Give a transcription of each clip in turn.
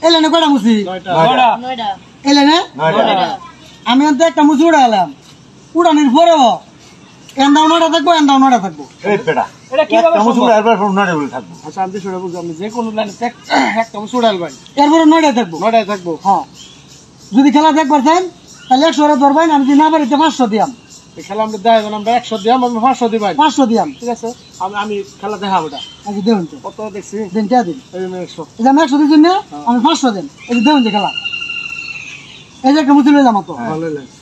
এলে না কয়টা মুছি এলে না আমি অন্ত একটা মুছি উড়ালাম উড়ানির পরেও এন্দাও নটা থাকবো এন্দাও নটা থাকবো আচ্ছা আমি সেটা বুঝলাম যে কোনো লাইনে একটা মুছি উড়ালবেন এরপরে নটায় থাকবো হ্যাঁ যদি খেলা দেখবার চান তাহলে 100 ধরবেন আমি যদি না পারি 500 দিয়াম খেলা আমরা দেখাই আমরা 100 দিয়াম আমি 500 দিবাই 500 দিয়াম ঠিক আছে আমি খেলা দেখাবো এটা আচ্ছা দেউন তো কত দেখছি দেন কে দিন এই 100 এই যে আমি 100 দিন না আমি 500 দেন এই যে দেউন যে খেলা এই যে একটা মুছি লইলাম তো ভালো লাগে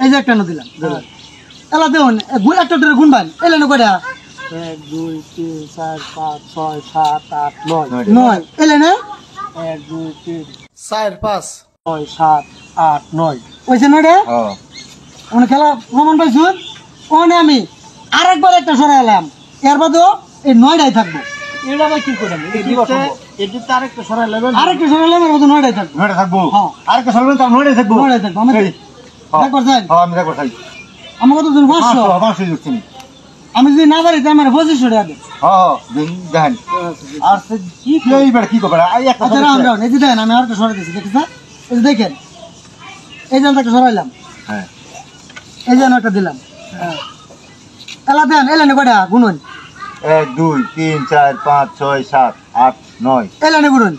এই যে একটা দিলাম এলা দেউন গুণ একটা ধরে গুনবান এলে না কয়টা 1 2 3 4 5 6 7 8 9 9 এলে না 1 2 3 4 5 6 7 8 9 ওইছে নয়টা ওনে খেলা প্রমাণ পাইছুন ওনে আমি আরেকবার একটা সরাই এলাম এর বাদেও এই 9টাই থাকবো এটা ভাই কি করেন এদিকে আরেকটা সরাই নেবেন আরেকটা সরাই এলাম এর বাদেও 9টাই থাকবো হ্যাঁ আরেকটা সরবেন তার 9টাই থাকবো আমি দেখবার চাই আমি দেখো তাই আমার কত জন 500 দিচ্ছি আমি যদি না পারি আমার 2500 টাকা দেন দেখেন আর কি কি করবে একটা আচ্ছা রাম রাম এই যে দেখেন আমি আরেকটা সরাই দিচ্ছি দেখেছেন এই যে দেখেন এই যে একটা সরাইলাম হ্যাঁ এই যে একটা দিলাম হ্যাঁ এলা দেন এলে না কয়টা গুনুন 1 2 3 4 5 6 7 8 9 এলে না গুনুন